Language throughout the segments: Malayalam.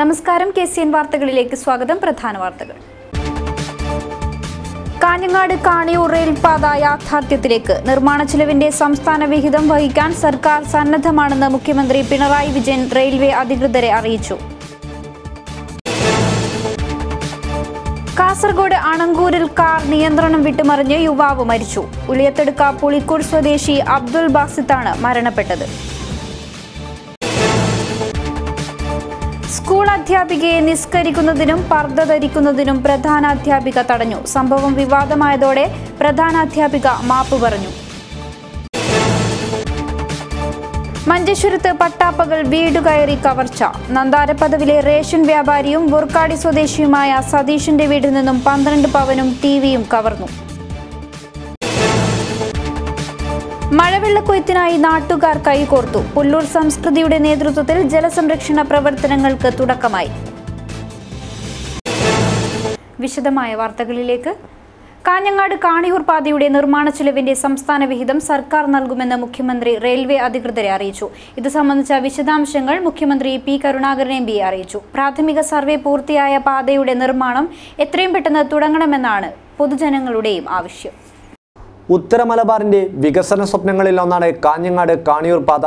നമസ്കാരം KCN വാർത്തകളിലേക്ക് സ്വാഗതം. പ്രധാന വാർത്തകൾ. കാഞ്ഞങ്ങാട് കാണിയൂർ റെയിൽപാത യാഥാർത്ഥ്യത്തിലേക്ക്. നിർമ്മാണ ചെലവിന്റെ സംസ്ഥാന വിഹിതം വഹിക്കാൻ സർക്കാർ സന്നദ്ധമാണെന്ന് മുഖ്യമന്ത്രി പിണറായി വിജയൻ റെയിൽവേ അധികൃതരെ അറിയിച്ചു. കാസർഗോഡ് അണങ്കൂരിൽ കാർ നിയന്ത്രണം വിട്ടുമറിഞ്ഞ് യുവാവ് മരിച്ചു. ഉളിയത്തെടുക്ക പുളിക്കൂർ സ്വദേശി അബ്ദുൽ ബാസിത്താണ് മരണപ്പെട്ടത്. സ്കൂൾ അധ്യാപികയെ നിസ്കരിക്കുന്നതിനും പർദ്ദ ധരിക്കുന്നതിനും പ്രധാനാധ്യാപിക തടഞ്ഞു. സംഭവം വിവാദമായതോടെ പ്രധാനാധ്യാപിക മാപ്പ് പറഞ്ഞു. മഞ്ചേശ്വരത്ത് പട്ടാപ്പകൽ വീട് കയറി കവർച്ച. നന്താരപ്പദവിലെ റേഷൻ വ്യാപാരിയും ബുർക്കാടി സ്വദേശിയുമായ സതീഷിന്റെ വീട്ടിൽ നിന്നും 12 പവനും ടിവിയും കവർന്നു. മഴവെള്ളക്കൊയ്ത്തിനായി നാട്ടുകാർ കൈകോർത്തു. പുല്ലൂർ സംസ്കൃതിയുടെ നേതൃത്വത്തിൽ ജലസംരക്ഷണ പ്രവർത്തനങ്ങൾക്ക് തുടക്കമായി. വിശദമായ വാർത്തകളിലേക്ക്. കാഞ്ഞങ്ങാട് കാണിയൂർ പാതയുടെ നിർമ്മാണ ചെലവിന്റെ സംസ്ഥാന വിഹിതം സർക്കാർ നൽകുമെന്ന് മുഖ്യമന്ത്രി റെയിൽവേ അധികൃതരെ അറിയിച്ചു. ഇത് സംബന്ധിച്ച വിശദാംശങ്ങൾ മുഖ്യമന്ത്രി P. കരുണാകരൻ MB അറിയിച്ചു. പ്രാഥമിക സർവേ പൂർത്തിയായ പാതയുടെ നിർമ്മാണം എത്രയും പെട്ടെന്ന് തുടങ്ങണമെന്നാണ് പൊതുജനങ്ങളുടെയും ആവശ്യം. ഉത്തര മലബാറിന്റെ വികസന സ്വപ്നങ്ങളിൽ ഒന്നാണ് കാഞ്ഞങ്ങാട് കാണിയൂർ പാത.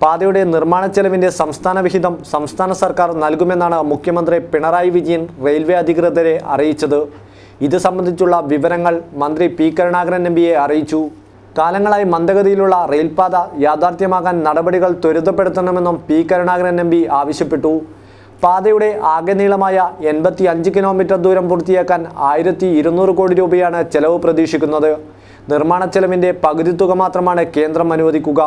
പാതയുടെ നിർമ്മാണ ചെലവിന്റെ സംസ്ഥാന വിഹിതം സംസ്ഥാന സർക്കാർ നൽകുമെന്നാണ് മുഖ്യമന്ത്രി പിണറായി വിജയൻ റെയിൽവേ അധികൃതരെ അറിയിച്ചത്. ഇത് സംബന്ധിച്ചുള്ള വിവരങ്ങൾ മന്ത്രി P. കരുണാകരൻ MBയെ അറിയിച്ചു. കാലങ്ങളായി മന്ദഗതിയിലുള്ള റെയിൽപാത യാഥാർത്ഥ്യമാക്കാൻ നടപടികൾ ത്വരിതപ്പെടുത്തണമെന്നും P. കരുണാകരൻ MB ആവശ്യപ്പെട്ടു. പാതയുടെ ആകെ നീളമായ 85 കിലോമീറ്റർ ദൂരം പൂർത്തിയാക്കാൻ 1200 കോടി രൂപയാണ് ചെലവ് പ്രതീക്ഷിക്കുന്നത്. നിർമ്മാണ ചെലവിൻ്റെ പകുതി തുക മാത്രമാണ് കേന്ദ്രം അനുവദിക്കുക.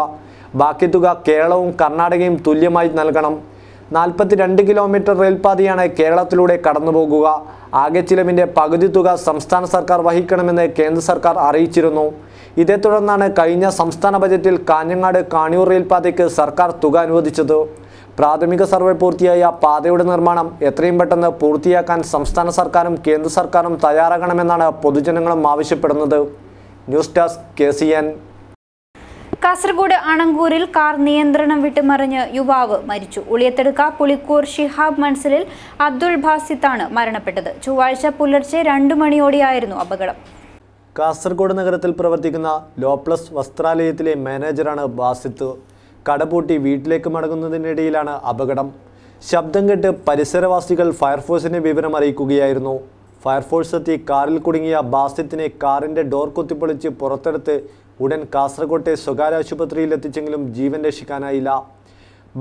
ബാക്കി തുക കേരളവും കർണാടകയും തുല്യമായി നൽകണം. 42 കിലോമീറ്റർ റെയിൽപാതയാണ് കേരളത്തിലൂടെ കടന്നുപോകുക. ആകെ ചിലവിൻ്റെ പകുതി തുക സംസ്ഥാന സർക്കാർ വഹിക്കണമെന്ന് കേന്ദ്ര സർക്കാർ അറിയിച്ചിരുന്നു. ഇതേ തുടർന്നാണ് കഴിഞ്ഞ സംസ്ഥാന ബജറ്റിൽ കാഞ്ഞങ്ങാട് കാണിയൂർ റെയിൽപാതയ്ക്ക് സർക്കാർ തുക അനുവദിച്ചത്. പ്രാഥമിക സർവേ പൂർത്തിയായ പാതയുടെ നിർമ്മാണം എത്രയും പെട്ടെന്ന് പൂർത്തിയാക്കാൻ സംസ്ഥാന സർക്കാരും കേന്ദ്ര സർക്കാരും തയ്യാറാകണമെന്നാണ് പൊതുജനങ്ങളും ആവശ്യപ്പെടുന്നത്. News desk KCN. കാസർഗോഡ് അണങ്കൂരിൽ കാർ നിയന്ത്രണം വിട്ടുമറിഞ്ഞ് യുവാവ് മരിച്ചു. ഉളിയത്തെടുക്ക പുളിക്കൂർ ഷിഹാബ് മൻസിലിൽ അബ്ദുൽ ബാസിത്താണ് മരണപ്പെട്ടത്. ചൊവ്വാഴ്ച പുലർച്ചെ 2 മണിയോടെയായിരുന്നു അപകടം. കാസർഗോഡ് നഗരത്തിൽ പ്രവർത്തിക്കുന്ന ലോപ്ലസ് വസ്ത്രാലയത്തിലെ മാനേജറാണ് ബാസിത്ത്. കടപൂട്ടി വീട്ടിലേക്ക് മടങ്ങുന്നതിനിടയിലാണ് അപകടം. ശബ്ദം കേട്ട് പരിസരവാസികൾ ഫയർഫോഴ്സിനെ വിവരം അറിയിക്കുകയായിരുന്നു. ഫയർഫോഴ്സ് എത്തി കാറിൽ കുടുങ്ങിയ ബാസിത്തിനെ കാറിൻ്റെ ഡോർ കുത്തിപ്പൊളിച്ച് പുറത്തെടുത്ത് ഉടൻ കാസർഗോട്ടെ സ്വകാര്യ ആശുപത്രിയിൽ എത്തിച്ചെങ്കിലും ജീവൻ രക്ഷിക്കാനായില്ല.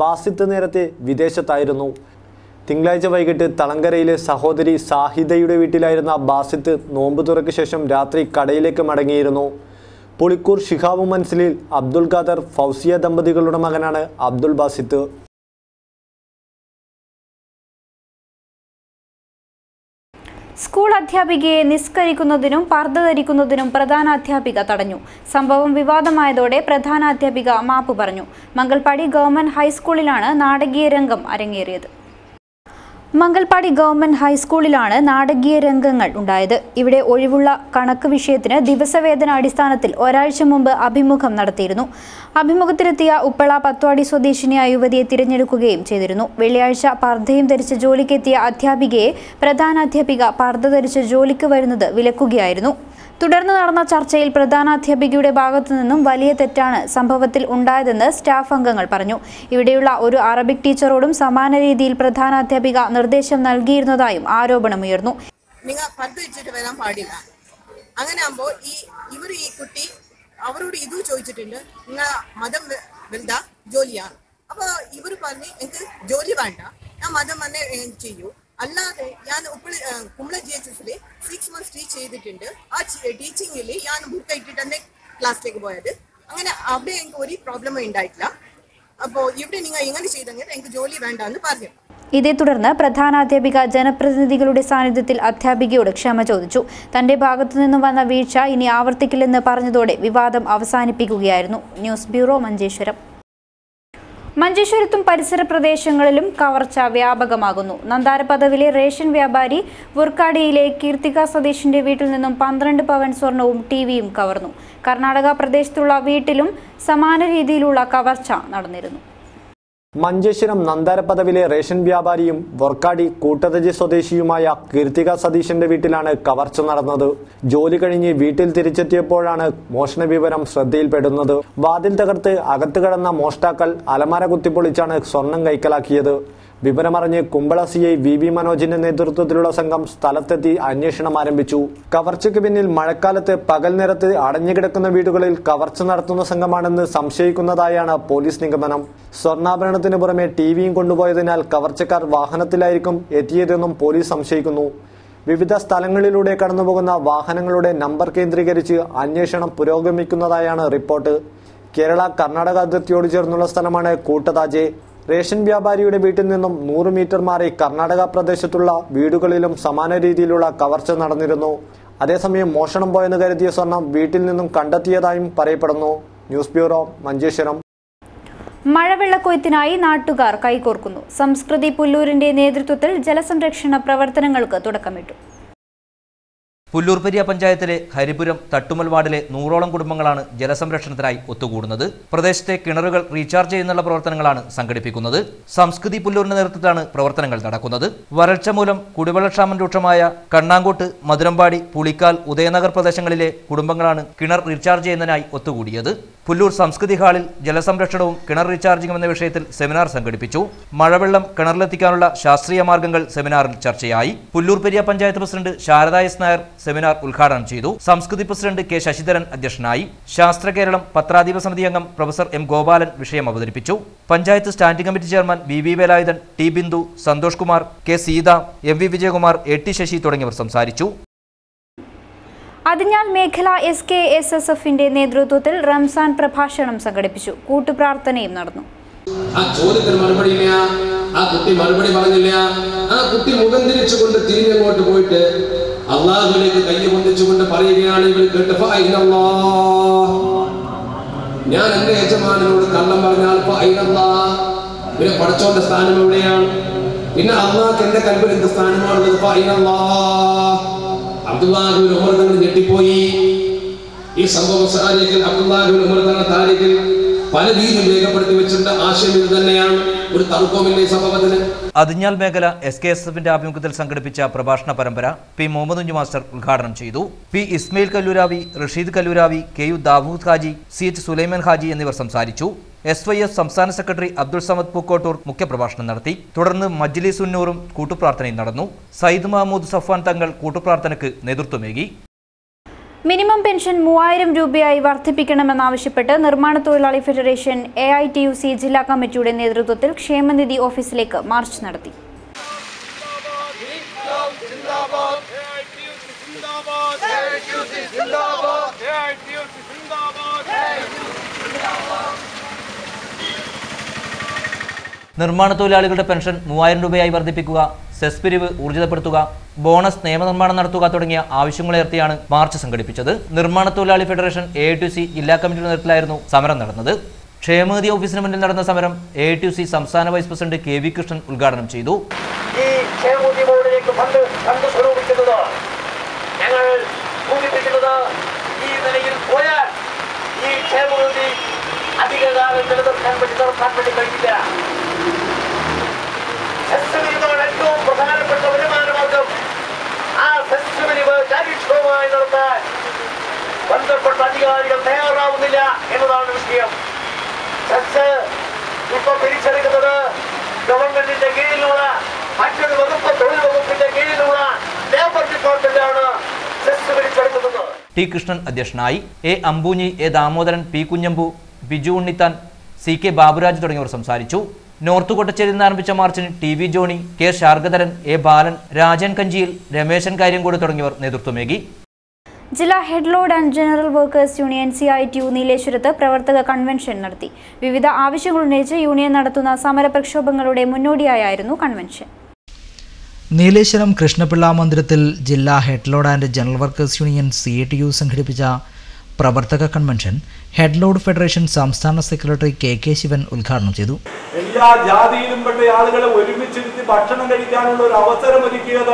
ബാസിത്ത് നേരത്തെ വിദേശത്തായിരുന്നു. തിങ്കളാഴ്ച വൈകിട്ട് തളങ്കരയിലെ സഹോദരി സാഹിദയുടെ വീട്ടിലായിരുന്ന ബാസിത്ത് നോമ്പ് തുറക്ക് ശേഷം രാത്രി കടയിലേക്ക് മടങ്ങിയിരുന്നു. പുളിക്കൂർ ഷിഹാബ് മൻസിലിൽ അബ്ദുൽ ഖാദർ ഫൗസിയ ദമ്പതികളുടെ മകനാണ് അബ്ദുൽ ബാസിത്ത്. സ്കൂൾ അധ്യാപികയെ നിസ്കരിക്കുന്നതിനും പർദ്ദ ധരിക്കുന്നതിനും പ്രധാനാധ്യാപിക തടഞ്ഞു. സംഭവം വിവാദമായതോടെ പ്രധാനാധ്യാപിക മാപ്പ് പറഞ്ഞു. മംഗൽപാടി ഗവൺമെന്റ് ഹൈസ്കൂളിലാണ് നാടകീയ രംഗം അരങ്ങേറിയത്. മംഗൽപാടി ഗവൺമെന്റ് ഹൈസ്കൂളിലാണ് നാടകീയ രംഗങ്ങൾ ഉണ്ടായത്. ഇവിടെ ഒഴിവുള്ള കണക്ക് വിഷയത്തിന് ദിവസവേതന അടിസ്ഥാനത്തിൽ ഒരാഴ്ച മുമ്പ് അഭിമുഖം നടത്തിയിരുന്നു. അഭിമുഖത്തിലെത്തിയ ഉപ്പള പത്വാടി സ്വദേശിനിയായ യുവതിയെ തിരഞ്ഞെടുക്കുകയും ചെയ്തിരുന്നു. വെള്ളിയാഴ്ച പർദ്ദയും ധരിച്ച് ജോലിക്കെത്തിയ അധ്യാപികയെ പ്രധാനാധ്യാപിക പർദ്ദ ധരിച്ച് ജോലിക്ക് വരുന്നത് വിലക്കുകയായിരുന്നു. തുടർന്ന് നടന്ന ചർച്ചയിൽ പ്രധാനാധ്യാപികയുടെ ഭാഗത്തു നിന്നും വലിയ തെറ്റാണ് സംഭവത്തിൽ ഉണ്ടായതെന്ന് സ്റ്റാഫ് അംഗങ്ങൾ പറഞ്ഞു. ഇവിടെയുള്ള ഒരു അറബിക് ടീച്ചറോടും സമാന രീതിയിൽ പ്രധാനാധ്യാപിക നിർദ്ദേശം നൽകിയിരുന്നതായും ആരോപണമുയർന്നു. നിങ്ങൾ പർദ്ദ ഇട്ടിട്ട് വരാൻ പാടില്ല. അങ്ങനെ ആകുമ്പോൾ ഈ കുട്ടി അവരോട് ഇത് ചോദിച്ചിട്ടുണ്ട്, നിങ്ങൾ മതം വലുതാ ജോലിയാ? അപ്പൊ ഇവർ പറഞ്ഞ് എനിക്ക് ജോലി വേണ്ട, ഞാൻ മതം തന്നെ ചെയ്യൂ. അല്ലാതെ ഞാൻ കുമ്പള GHSൽ 6 months ടീച്ച് ചെയ്തിട്ടുണ്ട്. ആ ടീച്ചിങ്ങിൽ ഞാൻ ബുക്ക് ഇട്ടിട്ട് തന്നെ ക്ലാസ്സിലേക്ക് പോയത്. അങ്ങനെ അവിടെ എനിക്ക് ഒരു പ്രോബ്ലമേ ഉണ്ടായിട്ടില്ല. അപ്പോൾ ഇവിടെ നിങ്ങൾ എങ്ങനെ ചെയ്തെങ്കിൽ എനിക്ക് ജോലി വേണ്ട എന്ന് പറഞ്ഞു. ഇതേ തുടർന്ന് പ്രധാനാധ്യാപിക ജനപ്രതിനിധികളുടെ സാന്നിധ്യത്തിൽ അധ്യാപികയോട് ക്ഷമ ചോദിച്ചു. തന്റെ ഭാഗത്തു നിന്നും വന്ന വീഴ്ച ഇനി ആവർത്തിക്കില്ലെന്ന് പറഞ്ഞതോടെ വിവാദം അവസാനിപ്പിക്കുകയായിരുന്നു. News bureau, Manjeshwaram. മഞ്ചേശ്വരത്തും പരിസര പ്രദേശങ്ങളിലും കവർച്ച വ്യാപകമാകുന്നു. നന്താരപ്പദവിലെ റേഷൻ വ്യാപാരി ബുർക്കാടിയിലെ കീർത്തിക സതീഷിന്റെ വീട്ടിൽ നിന്നും 12 പവൻ സ്വർണവും ടിവിയും കവർന്നു. കർണാടക പ്രദേശത്തുള്ള വീട്ടിലും സമാന രീതിയിലുള്ള കവർച്ച നടന്നിരുന്നു. മഞ്ചേശ്വരം നന്താരപ്പദവിലെ റേഷൻ വ്യാപാരിയും വർക്കാടി കൂട്ടതജി സ്വദേശിയുമായ കീർത്തിക സതീശന്റെ വീട്ടിലാണ് കവർച്ച നടന്നത്. ജോലി കഴിഞ്ഞ് വീട്ടിൽ തിരിച്ചെത്തിയപ്പോഴാണ് മോഷണ വിവരം ശ്രദ്ധയിൽപ്പെടുന്നത്. വാതിൽ തകർത്ത് അകത്ത് കടന്ന മോഷ്ടാക്കൾ അലമാര കുത്തിപ്പൊളിച്ചാണ് സ്വർണം കൈക്കലാക്കിയത്. വിവരമറിഞ്ഞ് കുമ്പള CI VV മനോജിന്റെ നേതൃത്വത്തിലുള്ള സംഘം സ്ഥലത്തെത്തി അന്വേഷണം ആരംഭിച്ചു. കവർച്ചയ്ക്ക് പിന്നിൽ മഴക്കാലത്ത് പകൽ നേരത്ത് അടഞ്ഞുകിടക്കുന്ന വീടുകളിൽ കവർച്ച നടത്തുന്ന സംഘമാണെന്ന് സംശയിക്കുന്നതായാണ് പോലീസ് നിഗമനം. സ്വർണ്ണാഭരണത്തിന് പുറമെ ടിവിയും കൊണ്ടുപോയതിനാൽ കവർച്ചക്കാർ വാഹനത്തിലായിരിക്കും എത്തിയതെന്നും പോലീസ് സംശയിക്കുന്നു. വിവിധ സ്ഥലങ്ങളിലൂടെ കടന്നുപോകുന്ന വാഹനങ്ങളുടെ നമ്പർ കേന്ദ്രീകരിച്ച് അന്വേഷണം പുരോഗമിക്കുന്നതായാണ് റിപ്പോർട്ട്. കേരള കർണാടക അതിർത്തിയോട് ചേർന്നുള്ള സ്ഥലമാണ് കൂട്ടതാജെ. റേഷൻ വ്യാപാരിയുടെ വീട്ടിൽ നിന്നും 100 മീറ്റർ മാറി കർണാടക പ്രദേശത്തുള്ള വീടുകളിലും സമാന രീതിയിലുള്ള കവർച്ച നടന്നിരുന്നു. അതേസമയം മോഷണം പോയെന്ന് കരുതിയ സ്വർണം വീട്ടിൽ നിന്നും കണ്ടെത്തിയതായും പറയപ്പെടുന്നു. News bureau, Manjeshwaram. മഴവെള്ളക്കൊയ്ത്തിനായി നാട്ടുകാർ കൈകോർക്കുന്നു. സംസ്കൃതി പുല്ലൂരിന്റെ നേതൃത്വത്തിൽ ജലസംരക്ഷണ പ്രവർത്തനങ്ങൾക്ക് തുടക്കമിട്ടു. പുല്ലൂർപെരിയ പഞ്ചായത്തിലെ ഹരിപുരം തട്ടുമൽ വാർഡിലെ 100ഓളം കുടുംബങ്ങളാണ് ജലസംരക്ഷണത്തിനായി ഒത്തുകൂടുന്നത്. പ്രദേശത്തെ കിണറുകൾ റീചാർജ് ചെയ്യുന്നുള്ള പ്രവർത്തനങ്ങളാണ് സംഘടിപ്പിക്കുന്നത്. സംസ്കൃതി പുല്ലൂരിന്റെ നേതൃത്വത്തിലാണ് പ്രവർത്തനങ്ങൾ നടക്കുന്നത്. വരൾച്ച മൂലം കുടിവെള്ളക്ഷാമം രൂക്ഷമായ കണ്ണാങ്കോട്ട്, മധുരമ്പാടി, പുളിക്കാൽ, ഉദയനഗർ പ്രദേശങ്ങളിലെ കുടുംബങ്ങളാണ് കിണർ റീചാർജ് ചെയ്യുന്നതിനായി ഒത്തുകൂടിയത്. പുല്ലൂർ സംസ്കൃതി ഹാളിൽ ജലസംരക്ഷണവും കിണർ റീചാർജിംഗും എന്ന വിഷയത്തിൽ സെമിനാർ സംഘടിപ്പിച്ചു. മഴവെള്ളം കിണറിലെത്തിക്കാനുള്ള ശാസ്ത്രീയ മാർഗ്ഗങ്ങൾ സെമിനാറിൽ ചർച്ചയായി. Pullur Periya panchayat president Sharada S Nair seminar ഉദ്ഘാടനം ചെയ്തു. സംസ്കൃതി പ്രസിഡന്റ് കെ ശശിധരൻ അധ്യക്ഷനായി. ശാസ്ത്ര കേരളം പത്രാധിപ സമിതി അംഗം പ്രൊഫസർ M ഗോപാലൻ വിഷയം അവതരിപ്പിച്ചു. Panchayat standing committee chairman VV Velayudhan, T Bindu, Santhosh Kumar, K Seetha, MV Vijayakumar, AT Sasi തുടങ്ങിയവർ സംസാരിച്ചു. അതിഞ്ഞാൽ മേഖല SKSSFന്റെ നേതൃത്വത്തിൽ റംസാൻ പ്രഭാഷണം സംഘടിപ്പിച്ചു. കൂട്ടുപ്രാർത്ഥനയും നടന്നു. ആ ചോദ്യത്തിന് മറുപടിയില്ല, ആ കുട്ടി മറുപടി പറഞ്ഞില്ല. ആ കുട്ടി മുഖം തിരിച്ചുകൊണ്ട് തിരിഞ്ഞങ്ങോട്ട് പോയിട്ട് അള്ളാഹുവിലേക്ക് കൈ പൊന്തിച്ചുകൊണ്ട് പറയുകയാണ്, ഇവർ കേട്ട് ഞാൻ എന്റെ യജമാനോട് കള്ളം പറഞ്ഞാൽ ഇവരെ പഠിച്ചോന്റെ സ്ഥാനം എവിടെയാണ്? പിന്നെ അള്ളാഹ് എന്റെ കൽബിൽ എന്ത് സ്ഥാനമാണുള്ളത്? അബ്ദുല്ലാഹിബ്നു ഉമർ തങ്ങൾ ഞെട്ടിപ്പോയി. ഈ സംഭവ സാഹചര്യത്തിൽ അബ്ദുല്ലാഹിബ്നു ഉമർ തങ്ങൾ താരീഖിൽ പല രീതിയിൽ രേഖപ്പെടുത്തി വെച്ചിട്ടുണ്ട്. ആശയം ഇത് തന്നെയാണ്, ഒരു തർക്കവുമില്ല ഈ സംഭവത്തിന്. അതിഞ്ഞാൽ മേഖല SKSFന്റെ ആഭിമുഖ്യത്തിൽ സംഘടിപ്പിച്ച പ്രഭാഷണ പരമ്പര P മുഹമ്മദ് കുഞ്ഞ് മാസ്റ്റർ ഉദ്ഘാടനം ചെയ്തു. P Ismail Kalluravi, Rasheed Kalluravi, KU Dawood Haji, CH Sulaiman Haji എന്നിവർ സംസാരിച്ചു. SYS സംസ്ഥാന സെക്രട്ടറി അബ്ദുൾ സമദ് പൂക്കോട്ടൂർ മുഖ്യപ്രഭാഷണം നടത്തി. തുടർന്ന് മജ്ലിസ് ഉന്നൂറും കൂട്ടുപ്രാർത്ഥനയും നടന്നു. സയ്യിദ് മഹമ്മൂദ് സഫ്വാൻ തങ്ങൾ കൂട്ടുപ്രാർത്ഥനയ്ക്ക് നേതൃത്വമേകി. മിനിമം പെൻഷൻ 3000 രൂപയായി വർദ്ധിപ്പിക്കണമെന്നാവശ്യപ്പെട്ട് നിർമ്മാണ തൊഴിലാളി ഫെഡറേഷൻ AITUC ജില്ലാ കമ്മിറ്റിയുടെ നേതൃത്വത്തിൽ ക്ഷേമനിധി ഓഫീസിലേക്ക് മാർച്ച് നടത്തി. നിർമ്മാണ തൊഴിലാളികളുടെ പെൻഷൻ 3000 രൂപയായി വർദ്ധിപ്പിക്കുക, സെസ് പിരിവ് ഊർജിതപ്പെടുത്തുക, ബോണസ് നിയമനിർമ്മാണം നടത്തുക തുടങ്ങിയ ആവശ്യങ്ങളുയർത്തിയാണ് മാർച്ച് സംഘടിപ്പിച്ചത്. നിർമ്മാണ തൊഴിലാളി ഫെഡറേഷൻ AITUC ജില്ലാ കമ്മിറ്റിയുടെ നേതൃത്വത്തിലായിരുന്നു സമരം നടന്നത്. ക്ഷേമനിധി ഓഫീസിന് മുന്നിൽ നടന്ന സമരം AITUC സംസ്ഥാന വൈസ് പ്രസിഡന്റ് KV കൃഷ്ണൻ ഉദ്ഘാടനം ചെയ്തു. ഈ ക്ഷേമനിധി ബോർഡിലേക്ക് ഫണ്ട് സ്വരൂപിക്കുന്നത് ഞങ്ങൾ സൂചിപ്പിക്കുന്നത് ഈ നിലയിൽ പോയാൽ ഈ ക്ഷേമനിധി അധികകാലം നിലനിർത്താൻ വേണ്ടി കഴിയില്ല. ഏറ്റവും പ്രധാനപ്പെട്ട വരുമാനമാർഗം ആ സെസ് പിരിവ് കാര്യക്ഷമമായി നടത്താൻ ബന്ധപ്പെട്ട അധികാരികൾ തയ്യാറാവുന്നില്ല എന്നതാണ് വിഷയം. സെസ് ഇപ്പൊ പിരിച്ചെടുക്കുന്നത് ഗവൺമെന്റിന്റെ കീഴിലുള്ള മറ്റൊരു വകുപ്പ്, തൊഴിൽ വകുപ്പിന്റെ കീഴിലുള്ള ലേബർ ഡിപ്പാർട്ട്മെന്റാണ് സെസ് പിരിച്ചെടുക്കുന്നത്. T കൃഷ്ണൻ അധ്യക്ഷനായി. A Ambunhi, A Damodaran, P Kunhambu, Biju Unnithan, CK Baburaj തുടങ്ങിയവർ സംസാരിച്ചു. നോർത്ത് കൊട്ടച്ചേരിയിൽ നിന്ന് ആരംഭിച്ച മാർച്ചിന് TV Johnny, K Sharngadharan, A ബാലൻ, രാജൻ കഞ്ചിയിൽ, രമേശൻ കാര്യംകോട് തുടങ്ങിയവർ നേതൃത്വമേകി. ജില്ലാ head load and general workers union CITU നീലേശ്വരത്ത് പ്രവർത്തക കൺവെൻഷൻ നടത്തി. വിവിധ ആവശ്യങ്ങൾ ഉന്നയിച്ച് യൂണിയൻ നടത്തുന്ന സമര പ്രക്ഷോഭങ്ങളുടെ മുന്നോടിയായിരുന്നു കൺവെൻഷൻ. നീലേശ്വരം കൃഷ്ണപിള്ള മന്ദിരത്തിൽ ജില്ലാ head load and general workers union CITU സംഘടിപ്പിച്ച പ്രവർത്തക കൺവെൻഷൻ ഹെഡ് ലോഡ് ഫെഡറേഷൻ സംസ്ഥാന സെക്രട്ടറി KK ശിവൻ ഉദ്ഘാടനം ചെയ്തു. എല്ലാ ജാതിയിലും പെട്ട ആളുകളെ ഒരുമിച്ചിരുത്തി ഭക്ഷണം കഴിക്കാനുള്ള ഒരു അവസരം ഒരുക്കിയത്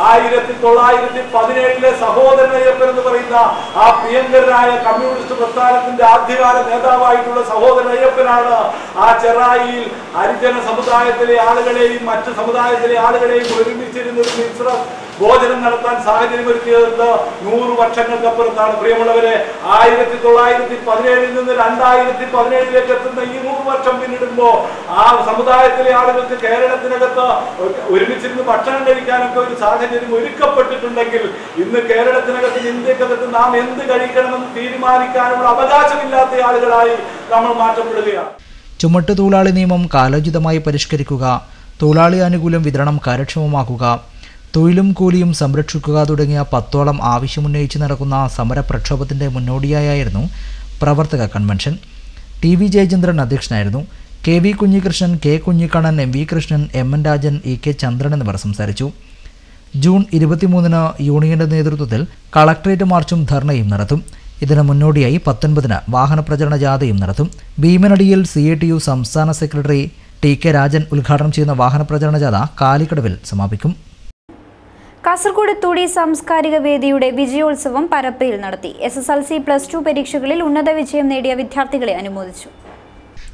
1917 സഹോദരനയ്യപ്പൻ എന്ന് പറയുന്ന ചെയ്ത ആ പ്രിയങ്കരനായ കമ്മ്യൂണിസ്റ്റ് പ്രസ്ഥാനത്തിന്റെ ആദ്യകാല നേതാവായിട്ടുള്ള സഹോദരൻ അയ്യപ്പനാണ് ആ ചെറായിയിൽ ഹരിജന സമുദായത്തിലെ ആളുകളെയും മറ്റ് സമുദായത്തിലെ ആളുകളെയും ഒരുമിച്ചിരുന്ന ഒരു മിശ്ര ഭോജനം നടത്താൻ സാഹചര്യം ഒരുക്കിയത് 100 വർഷങ്ങൾക്കപ്പുറത്താണ്. പ്രിയമുള്ളവരെ, 1917 നിന്ന് 2017 എത്തുന്ന ഈ 100 വർഷം പിന്നിടുമ്പോൾ ആ സമുദായത്തിലെ ആളുകൾക്ക് കേരളത്തിനകത്ത് ഒരുമിച്ചിരുന്ന് ഭക്ഷണം കഴിക്കാനൊക്കെ ഒരു സാഹചര്യം ഒരുക്കപ്പെട്ടിട്ടുണ്ടെങ്കിൽ ഇന്ന് കേരളത്തിനകത്ത് ഇന്ത്യക്കകത്ത് നാം എന്ത് കഴിക്കണമെന്ന് തീരുമാനിക്കാനുള്ള അവകാശമില്ലാത്ത ആളുകളായി നമ്മൾ മാറ്റപ്പെടുകയാണ്. ചുമട്ടുതൊഴിലാളി നിയമം കാലോചിതമായി പരിഷ്കരിക്കുക, തൊഴിലാളി ആനുകൂല്യം വിതരണം കാര്യക്ഷമമാക്കുക, തൊഴിലും കൂലിയും സംരക്ഷിക്കുക തുടങ്ങിയ 10ഓളം ആവശ്യമുന്നയിച്ച് നടക്കുന്ന സമരപ്രക്ഷോഭത്തിൻ്റെ മുന്നോടിയായിരുന്നു പ്രവർത്തക കൺവെൻഷൻ. ടി വി ജയചന്ദ്രൻ അധ്യക്ഷനായിരുന്നു. K V Kunhikrishnan, K Kunhikannan, M V Krishnan, M N Rajan, E K Chandran എന്നിവർ സംസാരിച്ചു. ജൂൺ 23 യൂണിയന്റെ നേതൃത്വത്തിൽ കളക്ട്രേറ്റ് മാർച്ചും ധർണയും നടത്തും. ഇതിന് മുന്നോടിയായി 19 വാഹന പ്രചരണ ജാഥയും നടത്തും. ഭീമനടിയിൽ CATU സംസ്ഥാന സെക്രട്ടറി ടി കെ രാജൻ ഉദ്ഘാടനം ചെയ്യുന്ന വാഹന പ്രചരണ ജാഥ കാലിക്കടവിൽ സമാപിക്കും. കാസർഗോഡ് തുടി സാംസ്കാരിക വേദിയുടെ വിജയോത്സവം പരപ്പയിൽ നടത്തി. SSLC +2 പരീക്ഷകളിൽ ഉന്നത വിജയം നേടിയ വിദ്യാർത്ഥികളെ അനുമോദിച്ചു.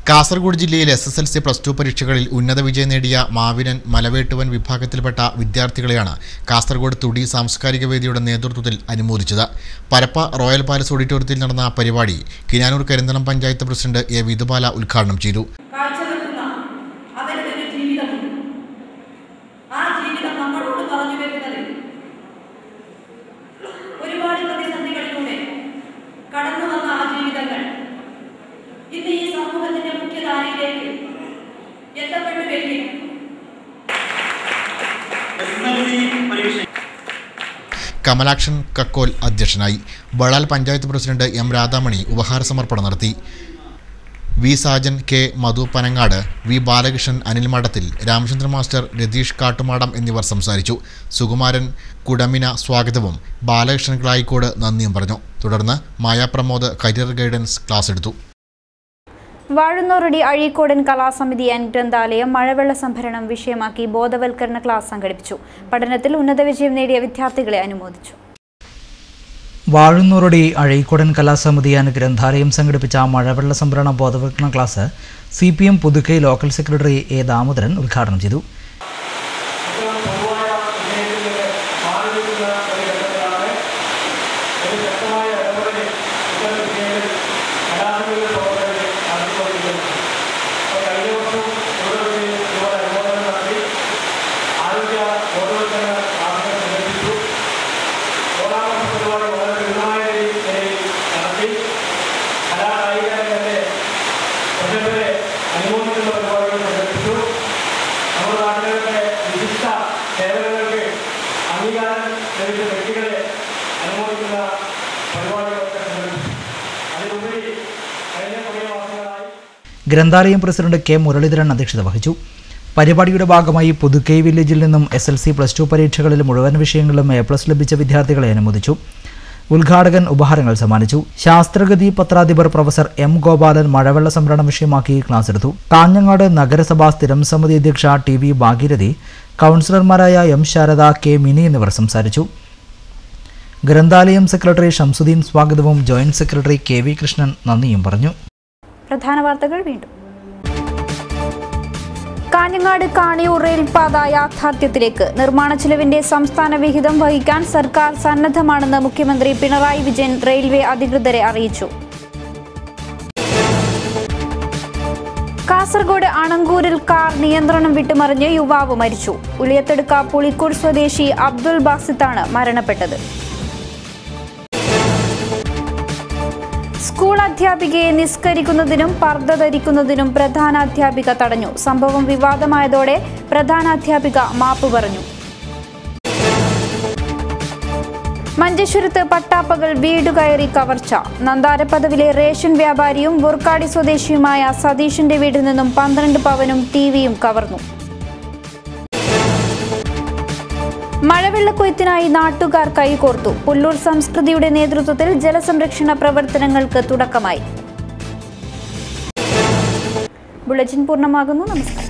കാസർഗോഡ് ജില്ലയിൽ SSLC +2 പരീക്ഷകളിൽ ഉന്നത വിജയം നേടിയ മാവിനൻ, മലവേട്ടുവൻ വിഭാഗത്തിൽപ്പെട്ട വിദ്യാർത്ഥികളെയാണ് കാസർഗോഡ് തുടി സാംസ്കാരിക വേദിയുടെ നേതൃത്വത്തിൽ അനുമോദിച്ചത്. പരപ്പ റോയൽ പാലസ് ഓഡിറ്റോറിയത്തിൽ നടന്ന പരിപാടി കിനാനൂർ കരിന്തളം പഞ്ചായത്ത് പ്രസിഡന്റ് എ വിധുബാല ഉദ്ഘാടനം ചെയ്തു. കമലാക്ഷൻ കക്കോൽ അധ്യക്ഷനായി. ബളാൽ പഞ്ചായത്ത് പ്രസിഡന്റ് എം രാധാമണി ഉപഹാര സമർപ്പണം നടത്തി. വി സാജൻ, കെ മധു പനങ്ങാട്, വി ബാലകൃഷ്ണൻ, അനിൽ മഠത്തിൽ, രാമചന്ദ്ര മാസ്റ്റർ, രതീഷ് കാട്ടുമാടം എന്നിവർ സംസാരിച്ചു. സുകുമാരൻ കുടമിന സ്വാഗതവും ബാലകൃഷ്ണൻ ക്ലായിക്കോട് നന്ദിയും പറഞ്ഞു. തുടർന്ന് മായ പ്രമോദ് കരിയർ ഗൈഡൻസ് ക്ലാസ് എടുത്തു. വാഴുന്നോറടി അഴീക്കോടൻ കലാസമിതി ആൻഡ് ഗ്രന്ഥാലയം മഴവെള്ള സംഭരണം വിഷയമാക്കി ബോധവൽക്കരണ ക്ലാസ് സംഘടിപ്പിച്ചു. പഠനത്തിൽ ഉന്നത വിജയം നേടിയ വിദ്യാർത്ഥികളെ അനുമോദിച്ചു. വാഴുന്നോറടി അഴീക്കോടൻ കലാസമിതി ആൻഡ് ഗ്രന്ഥാലയം സംഘടിപ്പിച്ച മഴവെള്ള സംഭരണ ബോധവൽക്കരണ class CPM Puthukkai local secretary A Damodaran ഉദ്ഘാടനം ചെയ്തു. ഗ്രന്ഥാലയം പ്രസിഡന്റ് കെ മുരളീധരൻ അധ്യക്ഷത വഹിച്ചു. പരിപാടിയുടെ ഭാഗമായി പുതുക്കൈ വില്ലേജിൽ നിന്നും SLC +2 പരീക്ഷകളിൽ മുഴുവൻ വിഷയങ്ങളിലും A+ ലഭിച്ച വിദ്യാർത്ഥികളെ അനുമോദിച്ചു. ഉദ്ഘാടകൻ ഉപഹാരങ്ങൾ സമ്മാനിച്ചു. ശാസ്ത്രഗതി പത്രാധിപർ പ്രൊഫസർ M ഗോപാലൻ മഴവെള്ള സംഭരണം വിഷയമാക്കി ക്ലാസ് എടുത്തു. കാഞ്ഞങ്ങാട് നഗരസഭാ സ്ഥിരം സമിതി അധ്യക്ഷ TV ഭാഗീരഥി, കൗൺസിലർമാരായ M ശാരദ, K മിനി എന്നിവർ സംസാരിച്ചു. ഗ്രന്ഥാലയം സെക്രട്ടറി ഷംസുദ്ദീൻ സ്വാഗതവും ജോയിന്റ് സെക്രട്ടറി KV കൃഷ്ണൻ നന്ദിയും പറഞ്ഞു. പ്രധാന വാർത്തകൾ വീണ്ടും. കാഞ്ഞങ്ങാട് കാണിയൂർ റെയിൽപാത യാഥാർത്ഥ്യത്തിലേക്ക്. നിർമ്മാണ ചെലവിന്റെ സംസ്ഥാന വിഹിതം വഹിക്കാൻ സർക്കാർ സന്നദ്ധമാണെന്ന് മുഖ്യമന്ത്രി പിണറായി വിജയൻ റെയിൽവേ അധികൃതരെ അറിയിച്ചു. കാസർഗോഡ് അണങ്കൂരിൽ കാർ നിയന്ത്രണം വിട്ടുമറിഞ്ഞ് യുവാവ് മരിച്ചു. ഉളിയത്തെടുക്ക പുളിക്കൂർ സ്വദേശി അബ്ദുൽ ബാസിത്താണ് മരണപ്പെട്ടത്. സ്കൂൾ അധ്യാപികയെ നിസ്കരിക്കുന്നതിനും പർദ്ദ ധരിക്കുന്നതിനും പ്രധാനാധ്യാപിക തടഞ്ഞു. സംഭവം വിവാദമായതോടെ പ്രധാനാധ്യാപിക മാപ്പ് പറഞ്ഞു. മഞ്ചേശ്വരത്ത് പട്ടാപ്പകൽ വീട് കയറി കവർച്ച. നന്താരപ്പദവിലെ റേഷൻ വ്യാപാരിയും വൂർക്കാടി സ്വദേശിയുമായ സതീഷിന്റെ വീട്ടിൽ നിന്നും 12 പവനും ടിവിയും കവർന്നു. മഴവെള്ളക്കൊയ്ത്തിനായി നാട്ടുകാർ കൈകോർത്തു. പുല്ലൂർ സംസ്കൃതിയുടെ നേതൃത്വത്തിൽ ജലസംരക്ഷണ പ്രവർത്തനങ്ങൾക്ക് തുടക്കമായി. ബുള്ളറ്റിൻ പൂർണ്ണമാകുന്നു. നമസ്കാരം.